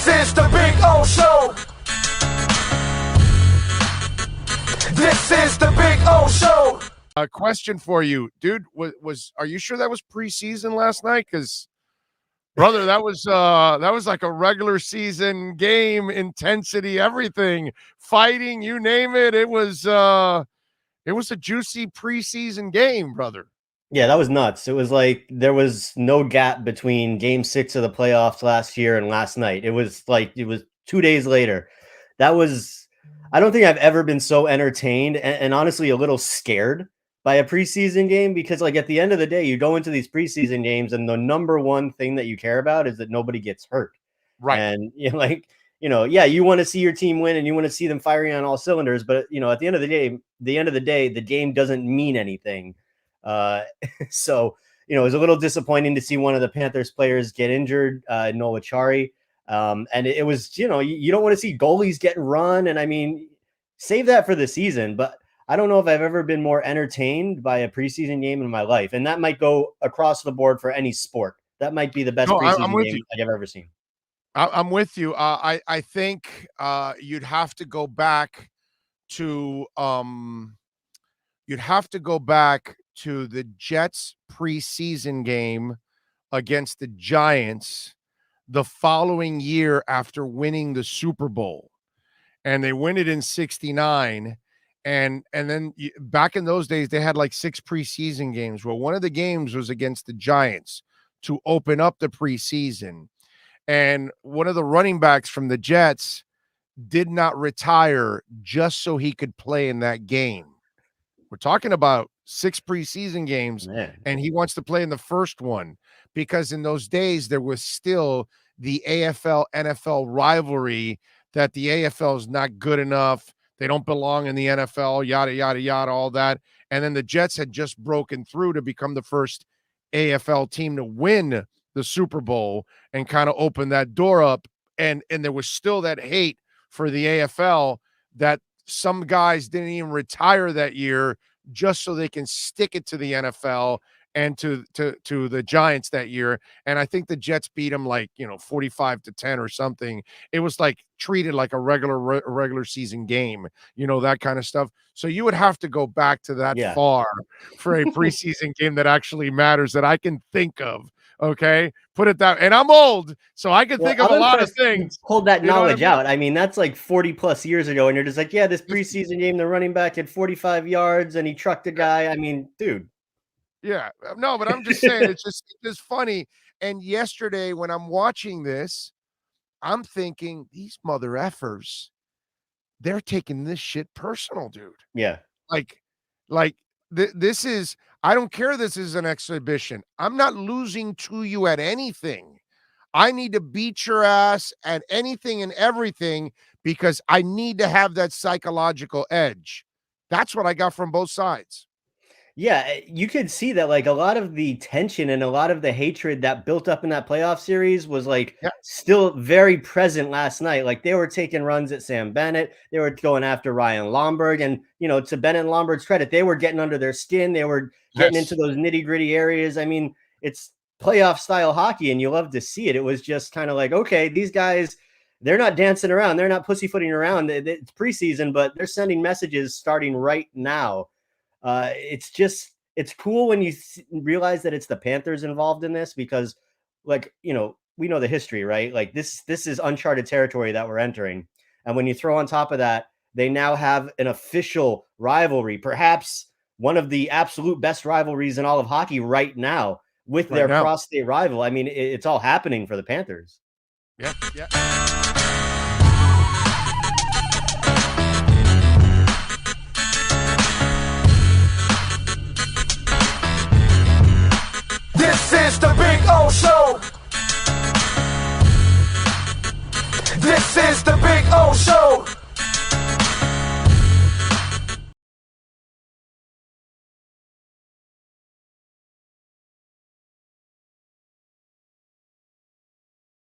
This is the Big O Show. This is the Big O Show. A question for you, dude. Are you sure that was preseason last night? Because, brother, that was like a regular season game, intensity, everything, fighting, you name it. It was a juicy preseason game, brother. Yeah, that was nuts. It was like there was no gap between game 6 of the playoffs last year and last night. It was 2 days later. I don't think I've ever been so entertained and honestly a little scared by a preseason game, because like at the end of the day, you go into these preseason games and the number one thing that you care about is that nobody gets hurt. Right. And you want to see your team win and you want to see them firing on all cylinders. But at the end of the day, the game doesn't mean anything. So, it was a little disappointing to see one of the Panthers players get injured, Noah Chari. And it was, you don't want to see goalies getting run. And I mean, save that for the season, but I don't know if I've ever been more entertained by a preseason game in my life. And that might go across the board for any sport. That might be the best preseason game I've ever seen. I'm with you. I think you'd have to go back to the Jets preseason game against the Giants the following year after winning the Super Bowl, and they win it in '69. And then back in those days, they had like 6 preseason games. Well, one of the games was against the Giants to open up the preseason. And one of the running backs from the Jets did not retire just so he could play in that game. We're talking about 6 preseason games, and he wants to play in the first one because in those days there was still the AFL-NFL rivalry that the AFL is not good enough. They don't belong in the NFL, yada, yada, yada, all that. And then the Jets had just broken through to become the first AFL team to win the Super Bowl and kind of open that door up. And there was still that hate for the AFL that some guys didn't even retire that year just so they can stick it to the NFL and to the Giants that year. And I think the Jets beat them 45-10 or something. It was like treated like a regular season game, that kind of stuff. So you would have to go back to that far for a preseason game that actually matters that I can think of. Okay, put it that. And I'm old, so I can think of a lot of things. Hold that knowledge out. I mean, that's like 40 plus years ago, and you're just like, yeah, this preseason game, the running back had 45 yards and he trucked a guy. I mean, dude. Yeah, no, but I'm just saying it's just funny. And yesterday when I'm watching this, I'm thinking these mother effers, they're taking this shit personal, dude. Yeah, this is. I don't care. This is an exhibition. I'm not losing to you at anything. I need to beat your ass at anything and everything because I need to have that psychological edge. That's what I got from both sides. Yeah, you could see that like a lot of the tension and a lot of the hatred that built up in that playoff series was still very present last night. Like they were taking runs at Sam Bennett. They were going after Ryan Lomberg. And, to Bennett and Lomberg's credit, they were getting under their skin. They were getting into those nitty gritty areas. I mean, it's playoff style hockey and you love to see it. It was just kind of like, okay, these guys, they're not dancing around. They're not pussyfooting around. It's preseason, but they're sending messages starting right now. It's cool when you realize that it's the Panthers involved in this because we know the history, right? Like this is uncharted territory that we're entering. And when you throw on top of that, they now have an official rivalry, perhaps one of the absolute best rivalries in all of hockey right now with their cross-state rival. I mean, it's all happening for the Panthers. Yeah.